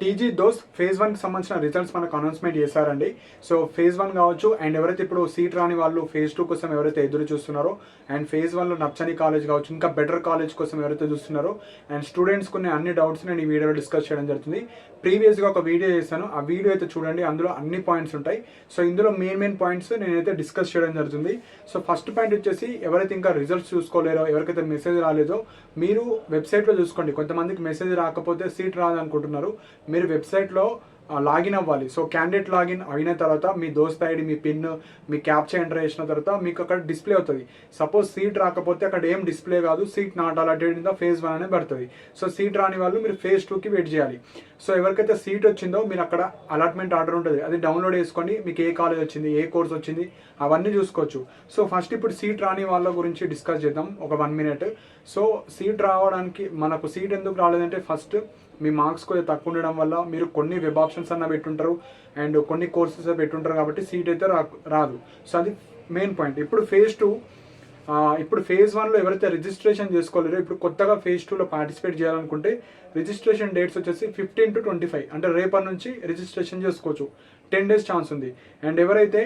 TG those phase 1కి సంబంధించిన results మనకు అనౌన్స్మెంట్ చేశారండి. సో ఫేజ్ 1 కావచ్చు, అండ్ ఎవరైతే ఇప్పుడు సీట్ రాని వాళ్ళు ఫేజ్ 2 కోసం ఎవరైతే ఎదురు చూస్తున్నారో, అండ్ ఫేజ్ 1లో నచ్చని కాలేజ్ కావచ్చు, ఇంకా బెటర్ కాలేజ్ కోసం ఎవరైతే చూస్తున్నారో, అండ్ స్టూడెంట్స్కి ఉన్న అన్ని డౌట్స్ నేను ఈ వీడియోలో డిస్కస్ చేయడం జరుగుతుంది. ప్రీవియస్గా ఒక వీడియో చేశాను, ఆ వీడియో అయితే చూడండి, అందులో అన్ని పాయింట్స్ ఉంటాయి. సో ఇందులో మెయిన్ పాయింట్స్ నేనైతే డిస్కస్ చేయడం జరుగుతుంది. సో ఫస్ట్ పాయింట్ వచ్చేసి, ఎవరైతే ఇంకా రిజల్ట్స్ చూసుకోలేరో, ఎవరికైతే మెసేజ్ రాలేదో, మీరు వెబ్సైట్లో చూసుకోండి. కొంతమందికి మెసేజ్ రాకపోతే సీట్ రాదనుకుంటున్నారు, మీరు వెబ్సైట్లో లాగిన్ అవ్వాలి. సో క్యాండిడేట్ లాగిన్ అయిన తర్వాత మీ దోస్త్ ఐడి, మీ పిన్, మీ క్యాప్చా ఎంటర్ చేసిన తర్వాత మీకు అక్కడ డిస్ప్లే అవుతుంది. సపోజ్ సీట్ రాకపోతే అక్కడ ఏం డిస్ప్లే కాదు, seat not allotted in the phase 1 అనే పడుతుంది. సో సీట్ రాని వాళ్ళు మీరు ఫేజ్ 2కి వెయిట్ చేయాలి. సో ఎవరికైతే సీట్ వచ్చిందో మీరు అక్కడ అలాట్మెంట్ ఆర్డర్ ఉంటుంది, అది డౌన్లోడ్ చేసుకొని మీకు ఏ కాలేజ్ వచ్చింది, ఏ కోర్స్ వచ్చింది, అవన్నీ చూసుకోవచ్చు. సో ఫస్ట్ ఇప్పుడు సీట్ రాని వాళ్ళ గురించి డిస్కస్ చేద్దాం ఒక 1 minute. సో సీట్ రావడానికి, మనకు సీట్ ఎందుకు రాలేదంటే, ఫస్ట్ మీ మార్క్స్ కొంచెం తక్కువ ఉండడం వల్ల మీరు కొన్ని వెబ్ ఆప్షన్స్ అన్న పెట్టుంటారు, అండ్ కొన్ని కోర్సెస్ పెట్టుంటారు, కాబట్టి సీట్ అయితే రాదు. సో అది మెయిన్ పాయింట్. ఇప్పుడు ఫేజ్ 1లో ఎవరైతే రిజిస్ట్రేషన్ చేసుకోలేరో, ఇప్పుడు కొత్తగా ఫేజ్ 2లో పార్టిసిపేట్ చేయాలనుకుంటే రిజిస్ట్రేషన్ డేట్స్ వచ్చేసి 15 to 25, అంటే రేపటి నుంచి రిజిస్ట్రేషన్ చేసుకోవచ్చు. 10 days ఛాన్స్ ఉంది. అండ్ ఎవరైతే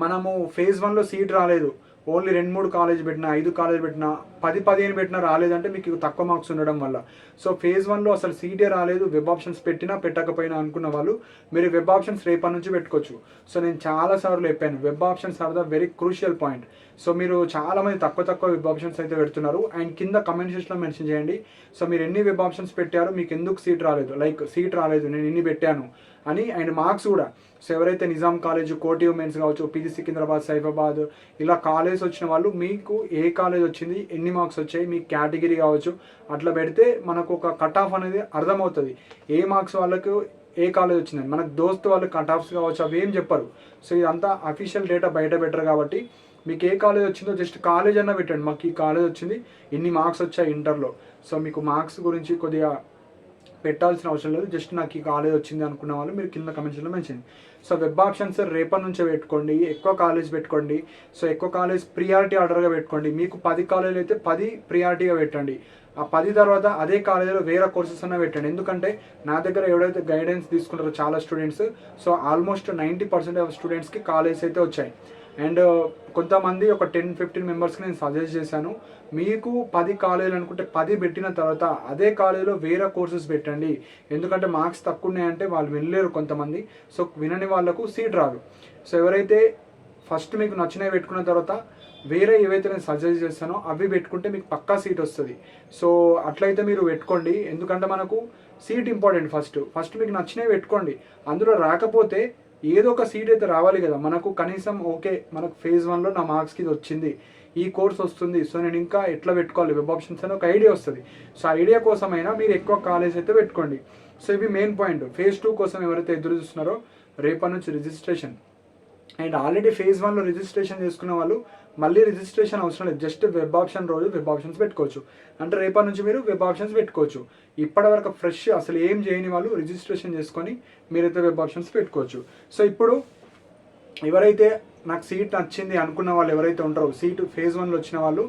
మనము ఫేజ్ 1లో సీట్ రాలేదు, ఓన్లీ 2-3 కాలేజ్ పెట్టినా, 5 కాలేజ్ పెట్టినా, 10-15 పెట్టినా రాలేదంటే మీకు తక్కువ మార్క్స్ ఉండడం వల్ల. సో ఫేజ్ 1లో అసలు సీటే రాలేదు, వెబ్ ఆప్షన్స్ పెట్టినా పెట్టకపోయినా అనుకున్న వాళ్ళు మీరు వెబ్ ఆప్షన్స్ రేపటి నుంచి పెట్టుకోవచ్చు. సో నేను చాలాసార్లు చెప్పాను, web options are the very crucial point. So మీరు చాలామంది తక్కువ వెబ్ ఆప్షన్స్ అయితే పెడుతున్నారు, అండ్ కింద కమెంట్ సెక్షన్లో మెన్షన్ చేయండి. సో మీరు ఎన్ని వెబ్ ఆప్షన్స్ పెట్టారు, మీకు ఎందుకు సీట్ రాలేదు, లైక్ సీట్ రాలేదు నేను ఇన్ని పెట్టాను అని, అండ్ మార్క్స్ కూడా. సో ఎవరైతే నిజాం కాలేజ్, కోటి ఉమెన్స్ కావచ్చు, పీజీ సికింద్రాబాద్, సైఫాబాద్, ఇలా కాలేజ్ వచ్చిన వాళ్ళు మీకు ఏ కాలేజ్ వచ్చింది, ఎన్ని మార్క్స్ వచ్చాయి, మీ కేటగిరీ కావచ్చు, అట్లా పెడితే మనకు ఒక కట్ ఆఫ్ అనేది అర్థమవుతుంది. ఏ మార్క్స్ వాళ్ళకు ఏ కాలేజ్ వచ్చిందని. మనకు దోస్తు వాళ్ళు కట్ ఆఫ్స్ కావచ్చు, అవి ఏం చెప్పరు. సో ఇదంతా అఫీషియల్ డేటా బయట బెటర్ కాబట్టి మీకు ఏ కాలేజ్ వచ్చిందో జస్ట్ కాలేజ్ అన్న పెట్టండి, మాకు ఈ కాలేజ్ వచ్చింది, ఇన్ని మార్క్స్ వచ్చాయి ఇంటర్లో. సో మీకు మార్క్స్ గురించి కొద్దిగా పెట్టాల్సిన అవసరం లేదు, జస్ట్ నాకు ఈ కాలేజ్ వచ్చింది అనుకున్న వాళ్ళు మీరు కింద కమెంట్స్లో మెన్షన్. సో వెబ్ ఆప్షన్స్ రేపటి నుంచే పెట్టుకోండి, ఎక్కువ కాలేజ్ పెట్టుకోండి. సో ఎక్కువ కాలేజ్ ప్రియారిటీ ఆర్డర్గా పెట్టుకోండి. మీకు 10 కాలేజీలు అయితే 10 ప్రియారిటీగా పెట్టండి. ఆ 10 తర్వాత అదే కాలేజీలో వేరే కోర్సెస్ అన్న పెట్టండి. ఎందుకంటే నా దగ్గర ఎవరైతే గైడెన్స్ తీసుకుంటారో చాలా స్టూడెంట్స్, సో ఆల్మోస్ట్ 90% ఆఫ్ స్టూడెంట్స్కి కాలేజ్ అయితే వచ్చాయి. అండ్ కొంతమంది ఒక 10-15 మెంబర్స్కి నేను సజెస్ట్ చేశాను, మీకు 10 కాలేజీలు అనుకుంటే 10 పెట్టిన తర్వాత అదే కాలేజీలో వేరే కోర్సెస్ పెట్టండి. ఎందుకంటే మార్క్స్ తక్కువ ఉన్నాయంటే వాళ్ళు వినలేరు కొంతమంది. సో వినని వాళ్ళకు సీట్ రాదు. సో ఎవరైతే ఫస్ట్ మీకు నచ్చినవి పెట్టుకున్న తర్వాత వేరే ఏవైతే నేను సజెస్ట్ చేస్తానో అవి పెట్టుకుంటే మీకు పక్కా సీట్ వస్తుంది. సో అట్లయితే మీరు పెట్టుకోండి, ఎందుకంటే మనకు సీట్ ఇంపార్టెంట్. ఫస్ట్ మీకు నచ్చినవి పెట్టుకోండి. అందులో రాకపోతే ఏదో ఒక సీట్ అయితే రావాలి కదా మనకు. కనీసం ఓకే, మనకు ఫేజ్ 1లో నా మార్క్స్కి ఇది వచ్చింది, ఈ కోర్స్ వస్తుంది, సో నేను ఇంకా ఎట్లా పెట్టుకోవాలి వెబ్ ఆప్షన్స్ అని ఒక ఐడియా వస్తుంది. సో ఐడియా కోసమైనా మీరు ఎక్కువ కాలేజ్ అయితే పెట్టుకోండి. సో ఇవి మెయిన్ పాయింట్. ఫేజ్ 2 కోసం ఎవరైతే ఎదురు చూస్తున్నారో రేపటి నుంచి రిజిస్ట్రేషన్. అండ్ ఆల్రెడీ ఫేజ్ 1లో రిజిస్ట్రేషన్ చేసుకున్న వాళ్ళు మళ్ళీ రిజిస్ట్రేషన్ అవసరం లేదు, జస్ట్ వెబ్ ఆప్షన్ రోజు వెబ్ ఆప్షన్స్ పెట్టుకోవచ్చు. అంటే రేపటి నుంచి మీరు వెబ్ ఆప్షన్స్ పెట్టుకోవచ్చు. ఇప్పటివరకు ఫ్రెష్ అసలు ఏం చేయని వాళ్ళు రిజిస్ట్రేషన్ చేసుకొని మీరైతే వెబ్ ఆప్షన్స్ పెట్టుకోవచ్చు. సో ఇప్పుడు ఎవరైతే నాకు సీట్ నచ్చింది అనుకున్న వాళ్ళు ఎవరైతే ఉంటారో, సీట్ ఫేజ్ 1లో వచ్చిన వాళ్ళు,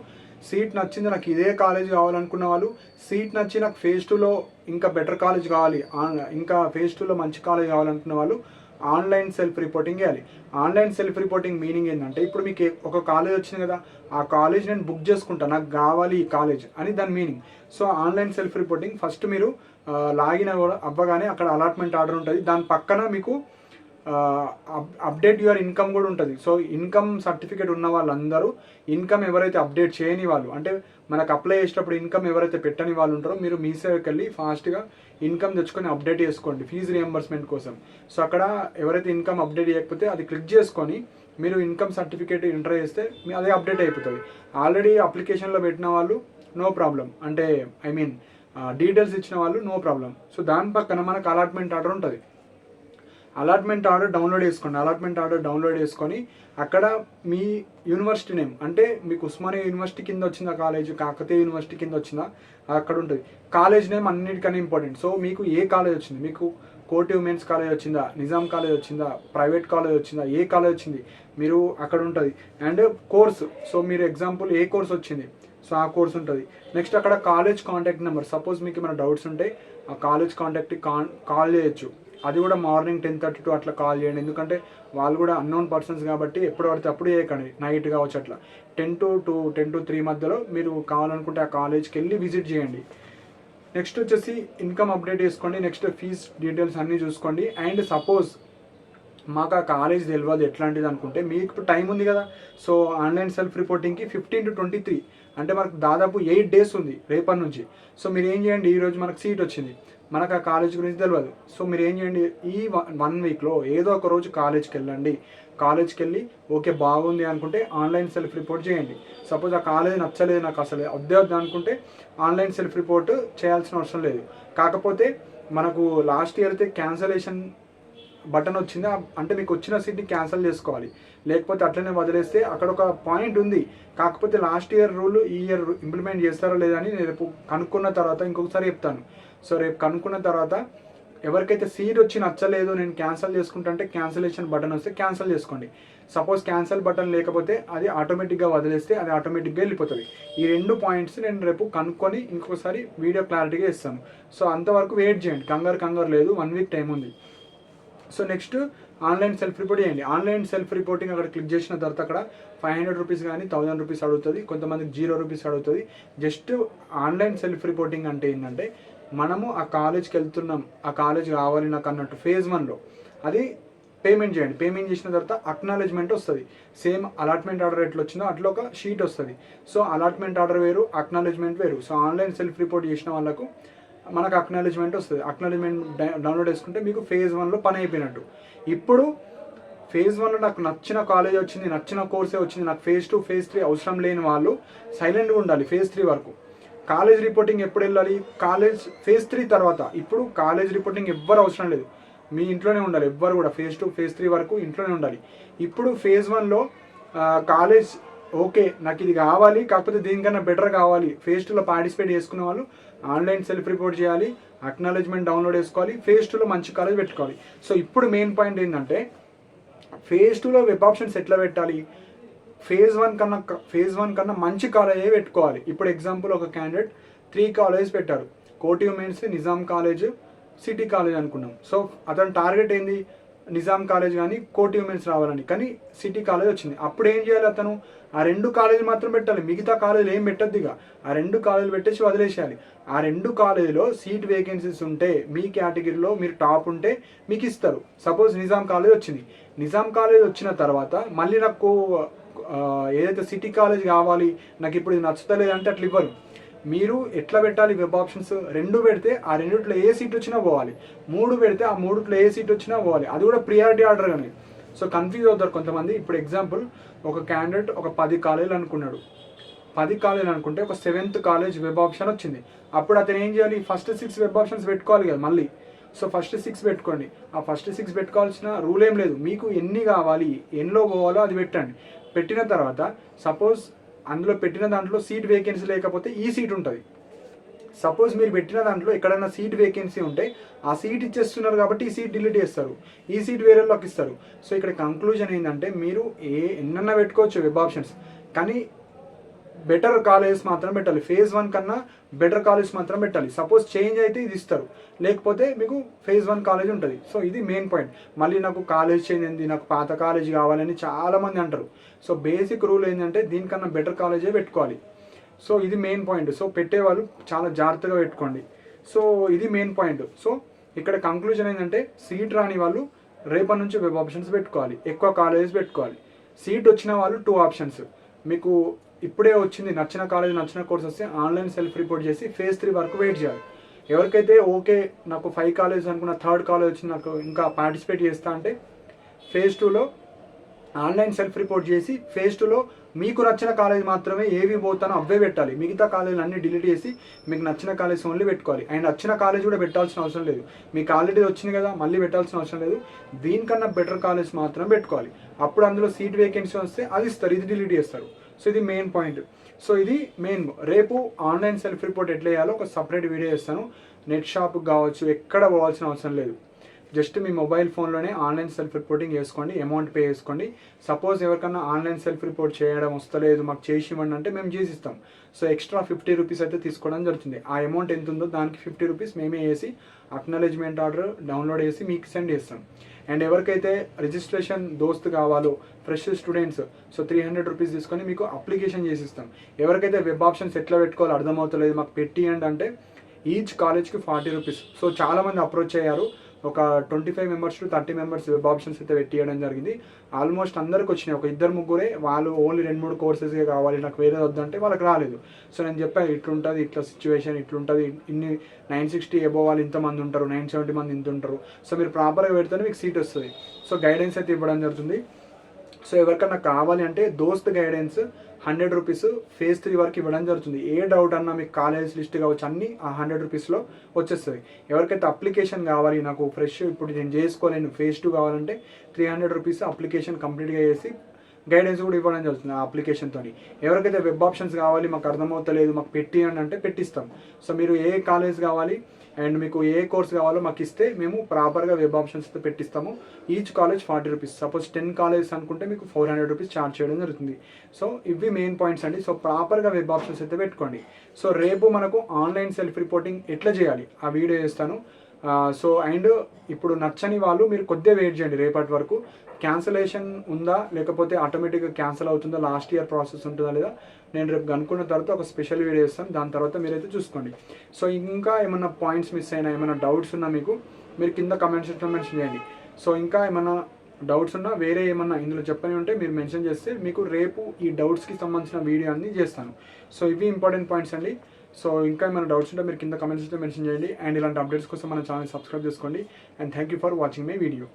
సీట్ నచ్చింది నాకు ఇదే కాలేజ్ కావాలనుకున్న వాళ్ళు, సీట్ నచ్చి నాకు ఫేజ్ 2లో ఇంకా బెటర్ కాలేజ్ కావాలి, ఇంకా ఫేజ్ 2లో మంచి కాలేజ్ కావాలనుకున్న వాళ్ళు ఆన్లైన్ సెల్ఫ్ రిపోర్టింగ్ చేయాలి. ఆన్లైన్ సెల్ఫ్ రిపోర్టింగ్ మీనింగ్ ఏంటంటే, ఇప్పుడు మీకు ఒక కాలేజ్ వచ్చింది కదా, ఆ కాలేజ్ నేను బుక్ చేసుకుంటాను, నాకు కావాలి ఈ కాలేజ్ అని దాని meaning. So online self reporting first మీరు లాగిన్ అవ్వగానే అక్కడ అలాట్మెంట్ ఆర్డర్ ఉంటుంది, దాని పక్కన మీకు అప్డేట్ యువర్ ఇన్కమ్ కూడా ఉంటుంది. సో ఇన్కమ్ సర్టిఫికేట్ ఉన్న వాళ్ళందరూ, ఇన్కమ్ ఎవరైతే అప్డేట్ చేయని వాళ్ళు, అంటే మనకు అప్లై చేసేటప్పుడు ఇన్కమ్ ఎవరైతే పెట్టని వాళ్ళు ఉంటారో, మీరు మీ సేవకి వెళ్ళి ఫాస్ట్గా ఇన్కమ్ తెచ్చుకొని అప్డేట్ చేసుకోండి ఫీజు రియంబర్స్మెంట్ కోసం. సో అక్కడ ఎవరైతే ఇన్కమ్ అప్డేట్ చేయకపోతే అది క్లిక్ చేసుకొని మీరు ఇన్కమ్ సర్టిఫికేట్ ఎంటర్ చేస్తే అదే అప్డేట్ అయిపోతుంది. ఆల్రెడీ అప్లికేషన్లో పెట్టిన వాళ్ళు నో ప్రాబ్లం, అంటే డీటెయిల్స్ ఇచ్చిన వాళ్ళు నో ప్రాబ్లం. సో దాని పక్కన మనకు అలాట్మెంట్ ఆర్డర్ ఉంటుంది. అలాట్మెంట్ ఆర్డర్ డౌన్లోడ్ చేసుకోండి. అలాట్మెంట్ ఆర్డర్ డౌన్లోడ్ చేసుకొని అక్కడ మీ యూనివర్సిటీ నేమ్, అంటే మీకు ఉస్మానియా యూనివర్సిటీ కింద వచ్చిందా కాలేజ్, కాకతీయ యూనివర్సిటీ కింద వచ్చిందా, అక్కడ ఉంటుంది. కాలేజ్ నేమ్ అన్నిటికన్నా ఇంపార్టెంట్. సో మీకు ఏ కాలేజ్ వచ్చింది, మీకు కోటి ఉమెన్స్ కాలేజ్ వచ్చిందా, నిజాం కాలేజ్ వచ్చిందా, ప్రైవేట్ కాలేజ్ వచ్చిందా, ఏ కాలేజ్ వచ్చింది మీరు అక్కడ ఉంటుంది. అండ్ కోర్సు, సో మీరు ఎగ్జాంపుల్ ఏ కోర్స్ వచ్చింది, సో ఆ కోర్స్ ఉంటుంది. నెక్స్ట్ అక్కడ కాలేజ్ కాంటాక్ట్ నెంబర్, సపోజ్ మీకు ఏమైనా డౌట్స్ ఉంటే ఆ కాలేజ్ కాంటాక్ట్కి కాల్ చేయొచ్చు. అది కూడా మార్నింగ్ 10:30 to అట్లా కాల్ చేయండి. ఎందుకంటే వాళ్ళు కూడా అన్నోన్ పర్సన్స్ కాబట్టి ఎప్పుడు పడితే అప్పుడు చేయకండి. నైట్ కావచ్చు అట్లా 10 to 3 మధ్యలో మీరు కావాలనుకుంటే ఆ కాలేజ్కి వెళ్ళి విజిట్ చేయండి. నెక్స్ట్ వచ్చేసి ఇన్కమ్ అప్డేట్ చేసుకోండి. నెక్స్ట్ ఫీజ్ డీటెయిల్స్ అన్నీ చూసుకోండి. అండ్ సపోజ్ మాకు ఆ కాలేజ్ తెలియదు ఎట్లాంటిది అనుకుంటే మీకు టైం ఉంది కదా. సో ఆన్లైన్ సెల్ఫ్ రిపోర్టింగ్కి 15 to 23 అంటే మనకు దాదాపు 8 days ఉంది రేపటి నుంచి. సో మీరు ఏం చేయండి, ఈరోజు మనకు సీట్ వచ్చింది, మనకు ఆ కాలేజ్ గురించి తెలియదు. సో మీరు ఏం చేయండి, ఈ 1 weekలో ఏదో ఒక రోజు కాలేజ్కి వెళ్ళండి. కాలేజ్కి వెళ్ళి ఓకే బాగుంది అనుకుంటే ఆన్లైన్ సెల్ఫ్ రిపోర్ట్ చేయండి. సపోజ్ ఆ కాలేజ్ నచ్చలేదు, నాకు అసలు వద్దు అనుకుంటే ఆన్లైన్ సెల్ఫ్ రిపోర్ట్ చేయాల్సిన అవసరం లేదు. కాకపోతే మనకు లాస్ట్ ఇయర్ అయితే క్యాన్సలేషన్ బటన్ వచ్చింది, అంటే మీకు వచ్చిన సీట్ని క్యాన్సిల్ చేసుకోవాలి. లేకపోతే అట్లనే వదిలేస్తే అక్కడ ఒక పాయింట్ ఉంది. కాకపోతే లాస్ట్ ఇయర్ రూల్ ఈ ఇయర్ ఇంప్లిమెంట్ చేస్తారో లేదా అని నేను రేపు కనుక్కున్న తర్వాత ఇంకొకసారి చెప్తాను. సో రేపు కనుక్కున్న తర్వాత ఎవరికైతే సీట్ వచ్చి నచ్చలేదు నేను క్యాన్సిల్ చేసుకుంటా అంటే క్యాన్సిలేషన్ బటన్ వస్తే క్యాన్సిల్ చేసుకోండి. సపోజ్ క్యాన్సిల్ బటన్ లేకపోతే అది ఆటోమేటిక్గా వదిలేస్తే అది ఆటోమేటిక్గా వెళ్ళిపోతుంది. ఈ 2 పాయింట్స్ నేను రేపు కనుక్కొని ఇంకొకసారి వీడియో క్లారిటీగా ఇస్తాను. సో అంతవరకు వెయిట్ చేయండి, కంగారు లేదు, 1 week టైం ఉంది. So next online self report చేయండి. ఆన్లైన్ సెల్ఫ్ రిపోర్టింగ్ అక్కడ క్లిక్ చేసిన తర్వాత అక్కడ 500 rupees కానీ 1000 rupees అడుగుతుంది, కొంతమందికి 0 rupees అడుగుతుంది. జస్ట్ ఆన్లైన్ సెల్ఫ్ రిపోర్టింగ్ అంటే ఏంటంటే మనము ఆ కాలేజ్కి వెళ్తున్నాం, ఆ కాలేజ్ కావాలి నాకు అన్నట్టు phase 1లో అది పేమెంట్ చేయండి. పేమెంట్ చేసిన తర్వాత అక్నాలెడ్జ్మెంట్ వస్తుంది. సేమ్ అలాట్మెంట్ ఆర్డర్ ఎట్లా వచ్చిందో అట్లా ఒక షీట్ వస్తుంది. సో అలాట్మెంట్ ఆర్డర్ వేరు, అక్నాలెడ్జ్మెంట్ వేరు. సో ఆన్లైన్ సెల్ఫ్ రిపోర్ట్ చేసిన వాళ్ళకు మనకు అక్నాలెడ్జ్మెంట్ వస్తుంది. అక్నాలెడ్జ్మెంట్ డౌన్లోడ్ చేసుకుంటే మీకు phase 1లో పని అయిపోయినట్టు. ఇప్పుడు phase 1లో నాకు నచ్చిన కాలేజ్ వచ్చింది, నచ్చిన కోర్సే వచ్చింది, నాకు phase 2 phase 3 అవసరం లేని వాళ్ళు సైలెంట్గా ఉండాలి phase 3 వరకు. కాలేజ్ రిపోర్టింగ్ ఎప్పుడు వెళ్ళాలి, కాలేజ్ phase 3 తర్వాత. ఇప్పుడు కాలేజ్ రిపోర్టింగ్ ఎవ్వరు అవసరం లేదు, మీ ఇంట్లోనే ఉండాలి. ఎవ్వరు కూడా phase 2 phase 3 వరకు ఇంట్లోనే ఉండాలి. ఇప్పుడు phase 1లో కాలేజ్ ఓకే నాకు ఇది కావాలి, కాకపోతే దీనికన్నా బెటర్ కావాలి, phase 2లో పార్టిసిపేట్ చేసుకున్న వాళ్ళు ఆన్లైన్ సెల్ఫ్ రిపోర్ట్ చేయాలి, అక్నాలెడ్జ్మెంట్ డౌన్లోడ్ చేసుకోవాలి, phase 2లో మంచి కాలేజ్ పెట్టుకోవాలి. సో ఇప్పుడు మెయిన్ పాయింట్ ఏంటంటే phase 2లో వెబ్ ఆప్షన్స్ ఎట్లా పెట్టాలి, phase 1 కన్నా మంచి కాలేజే పెట్టుకోవాలి. ఇప్పుడు ఎగ్జాంపుల్ ఒక క్యాండిడేట్ 3 కాలేజెస్ పెట్టారు, కోటి women's, Nizam college, city college అనుకున్నాం. సో అతని టార్గెట్ ఏంది, నిజాం కాలేజ్ కానీ కోటి ఉమెన్స్ రావాలని, కానీ సిటీ కాలేజ్ వచ్చింది. అప్పుడు ఏం చేయాలి, అతను ఆ 2 కాలేజీలు మాత్రం పెట్టాలి, మిగతా కాలేజీలు ఏం పెట్టద్దు. ఇక ఆ 2 కాలేజీలు పెట్టేసి వదిలేసేయాలి. ఆ 2 కాలేజీలో సీట్ వేకెన్సీస్ ఉంటే మీ కేటగిరీలో మీరు టాప్ ఉంటే మీకు ఇస్తారు. సపోజ్ నిజాం కాలేజ్ వచ్చింది, నిజాం కాలేజ్ వచ్చిన తర్వాత మళ్ళీ నాకు ఏదైతే సిటీ కాలేజ్ కావాలి, నాకు ఇప్పుడు ఇది నచ్చుతలేదంటే అట్లా ఇవ్వరు. మీరు ఎట్లా పెట్టాలి, వెబ్ ఆప్షన్స్ 2 పెడితే ఆ 2లో ఏ సీట్ వచ్చినా పోవాలి, 3 పెడితే ఆ 3లో ఏ సీట్ వచ్చినా పోవాలి, అది కూడా ప్రియారిటీ ఆర్డర్ కానీ. సో కన్ఫ్యూజ్ అవుతారు కొంతమంది. ఇప్పుడు ఎగ్జాంపుల్ ఒక క్యాండిడేట్ ఒక 10 కాలేజీలు అనుకున్నాడు, 10 కాలేజీలు అనుకుంటే ఒక 7th కాలేజ్ వెబ్ ఆప్షన్ వచ్చింది. అప్పుడు అతను ఏం చేయాలి, ఫస్ట్ 6 వెబ్ ఆప్షన్స్ పెట్టుకోవాలి కదా మళ్ళీ. సో ఫస్ట్ 6 పెట్టుకోండి. ఆ ఫస్ట్ 6 పెట్టుకోవాల్సిన రూల్ ఏం లేదు, మీకు ఎన్ని కావాలి, ఎన్నిలో పోవాలో అది పెట్టండి. పెట్టిన తర్వాత సపోజ్ అందులో పెట్టిన దాంట్లో సీట్ వేకెన్సీ లేకపోతే ఈ సీట్ ఉంటుంది. సపోజ్ మీరు పెట్టిన దాంట్లో ఎక్కడైనా సీట్ వేకెన్సీ ఉంటే ఆ సీట్ ఇచ్చేస్తున్నారు కాబట్టి ఈ సీట్ డిలీట్ చేస్తారు, ఈ సీట్ వేరే వాళ్ళకి ఇస్తారు. సో ఇక్కడ కంక్లూజన్ ఏంటంటే మీరు ఎన్నన్నా పెట్టుకోవచ్చు వెబ్ ఆప్షన్స్, కానీ బెటర్ కాలేజెస్ మాత్రం పెట్టాలి. phase 1 కన్నా బెటర్ కాలేజ్ మాత్రం పెట్టాలి. సపోజ్ చేంజ్ అయితే ఇది ఇస్తారు, లేకపోతే మీకు phase 1 కాలేజ్ ఉంటుంది. సో ఇది మెయిన్ పాయింట్. మళ్ళీ నాకు కాలేజ్ చేంజ్ అయింది, నాకు పాత కాలేజ్ కావాలని చాలామంది అంటారు. సో బేసిక్ రూల్ ఏంటంటే దీనికన్నా బెటర్ కాలేజే పెట్టుకోవాలి. సో ఇది మెయిన్ పాయింట్. సో పెట్టేవాళ్ళు చాలా జాగ్రత్తగా పెట్టుకోండి. సో ఇది మెయిన్ పాయింట్. సో ఇక్కడ కంక్లూజన్ ఏంటంటే సీట్ రాని వాళ్ళు రేపటి నుంచి వెబ్ ఆప్షన్స్ పెట్టుకోవాలి, ఎక్కువ కాలేజెస్ పెట్టుకోవాలి. సీట్ వచ్చిన వాళ్ళు 2 ఆప్షన్స్, మీకు ఇప్పుడే వచ్చింది నచ్చిన కాలేజ్ నచ్చిన కోర్స్ వస్తే ఆన్లైన్ సెల్ఫ్ రిపోర్ట్ చేసి phase 3 వరకు వెయిట్ చేయాలి. ఎవరికైతే ఓకే నాకు 5 కాలేజ్ అనుకున్న 3rd కాలేజ్ వచ్చి నాకు ఇంకా పార్టిసిపేట్ చేస్తా అంటే phase 2లో ఆన్లైన్ సెల్ఫ్ రిపోర్ట్ చేసి phase 2లో మీకు నచ్చిన కాలేజ్ మాత్రమే ఏవి పోతానో అవే పెట్టాలి. మిగతా కాలేజీలు అన్ని డిలీట్ చేసి మీకు నచ్చిన కాలేజ్ ఓన్లీ పెట్టుకోవాలి. అండ్ నచ్చిన కాలేజ్ కూడా పెట్టాల్సిన అవసరం లేదు, మీకు ఆల్రెడీ వచ్చింది కదా మళ్ళీ పెట్టాల్సిన అవసరం లేదు. దీనికన్నా బెటర్ కాలేజ్ మాత్రం పెట్టుకోవాలి. అప్పుడు అందులో సీట్ వేకెన్సీ వస్తే అది ఇస్తారు, ఇది డిలీట్ చేస్తారు. సో ఇది మెయిన్ పాయింట్. సో ఇది మెయిన్. రేపు ఆన్లైన్ సెల్ఫ్ రిపోర్ట్ ఎట్లా చేయాలో ఒక సపరేట్ వీడియో చేస్తాను. నెట్ షాప్కి కావచ్చు, ఎక్కడ పోవాల్సిన అవసరం లేదు. జస్ట్ మీ మొబైల్ ఫోన్లోనే ఆన్లైన్ సెల్ఫ్ రిపోర్టింగ్ చేసుకోండి, అమౌంట్ పే చేసుకోండి. సపోజ్ ఎవరికన్నా ఆన్లైన్ సెల్ఫ్ రిపోర్ట్ చేయడం వస్తలేదు, మాకు చేసి ఇవ్వండి అంటే మేము చేసిస్తాం. సో ఎక్స్ట్రా 50 రూపీస్ అయితే తీసుకోవడం జరుగుతుంది. ఆ అమౌంట్ ఎంత ఉందో దానికి 50 రూపీస్ మేమే వేసి అక్నాలెడ్జ్మెంట్ ఆర్డర్ డౌన్లోడ్ చేసి మీకు సెండ్ చేస్తాం. అండ్ ఎవరికైతే రిజిస్ట్రేషన్ దోస్త్ కావాలో ఫ్రెష్ స్టూడెంట్స్, సో 300 రూపీస్ తీసుకొని మీకు అప్లికేషన్ చేసిస్తాం. ఎవరికైతే వెబ్ ఆప్షన్స్ ఎట్లా పెట్టుకోవాలో అర్థమవుతలేదు, మాకు పెట్టియండి అంటే ఈచ్ కాలేజ్కి 40 రూపీస్. సో చాలామంది అప్రోచ్ అయ్యారు, ఒక 25 members to 30 members web options అయితే పెట్టియడం జరిగింది. ఆల్మోస్ట్ అందరికి వచ్చినాయి. ఒక 2-3 వాళ్ళు ఓన్లీ 2-3 కోర్సెస్గా కావాలి, నాకు వేరే వద్దంటే వాళ్ళకి రాలేదు. సో నేను చెప్పాను ఇట్లుంటుంది, ఇట్లా సిచ్యువేషన్ ఇట్లుంటుంది, ఇన్ని 960 ఎబో వాళ్ళు ఇంతమంది ఉంటారు, 970 మంది ఇంత ఉంటారు. సో మీరు ప్రాపర్గా పెడితేనే మీకు సీట్ వస్తుంది. సో గైడెన్స్ అయితే ఇవ్వడం జరుగుతుంది. సో ఎవరికన్నా కావాలి అంటే దోస్త్ గైడెన్స్ 100 రూపీస్ ఫేజ్ 3 వరకు ఇవ్వడం జరుగుతుంది. ఏ డౌట్ అన్నా మీకు కాలేజ్ లిస్ట్ కావచ్చు అన్నీ ఆ 100 రూపీస్లో వచ్చేస్తుంది. ఎవరికైతే అప్లికేషన్ కావాలి, నాకు ఫ్రెష్ ఇప్పుడు నేను చేసుకోలేను, ఫేజ్ 2 కావాలంటే 300 రూపీస్ అప్లికేషన్ కంప్లీట్గా చేసి గైడెన్స్ కూడా ఇవ్వడం జరుగుతుంది ఆ అప్లికేషన్తో. ఎవరికైతే వెబ్ ఆప్షన్స్ కావాలి, మాకు అర్థమవుతలేదు, మాకు పెట్టియండి అంటే పెట్టిస్తాం. సో మీరు ఏ కాలేజ్ కావాలి అండ్ మీకు ఏ కోర్స్ కావాలో మాకు ఇస్తే మేము ప్రాపర్గా వెబ్ ఆప్షన్స్ అయితే పెట్టిస్తాము. Each college 40 rupees. Suppose 10 colleges అనుకుంటే మీకు 400 రూపీస్ ఛార్జ్ చేయడం జరుగుతుంది. సో ఇవి మెయిన్ పాయింట్స్ అండి. సో ప్రాపర్గా వెబ్ ఆప్షన్స్ అయితే పెట్టుకోండి. సో రేపు మనకు ఆన్లైన్ సెల్ఫ్ రిపోర్టింగ్ ఎట్లా చేయాలి ఆ వీడియో చేస్తాను. సో అండ్ ఇప్పుడు నచ్చని వాళ్ళు మీరు కొద్దిగా వెయిట్ చేయండి, రేపటి వరకు క్యాన్సలేషన్ ఉందా లేకపోతే ఆటోమేటిక్గా క్యాన్సిల్ అవుతుందా, లాస్ట్ ఇయర్ ప్రాసెస్ ఉంటుందా లేదా నేను రేపు కనుక్కున్న తర్వాత ఒక స్పెషల్ వీడియో చేస్తాను, దాని తర్వాత మీరైతే చూసుకోండి. సో ఇంకా ఏమన్నా పాయింట్స్ మిస్ అయినా, ఏమైనా డౌట్స్ ఉన్నా మీకు మీరు కింద కమెంట్ సెక్షన్లో మెన్షన్ చేయండి. సో ఇంకా ఏమన్నా డౌట్స్ ఉన్నా వేరే ఏమన్నా ఇందులో చెప్పని ఉంటే మీరు మెన్షన్ చేస్తే మీకు రేపు ఈ డౌట్స్కి సంబంధించిన వీడియో అన్ని చేస్తాను. సో ఇవి ఇంపార్టెంట్ పాయింట్స్ అండి. సో ఇంకా ఏమైనా డౌట్స్ ఉంటే మీరు కింద కమెంట్స్లో మెన్షన్ చేయండి. అండ్ ఇలాంటి అప్డేట్స్ కోసం మన ఛానల్ సబ్స్క్రైబ్ చేసుకోండి. And thank you for watching my video.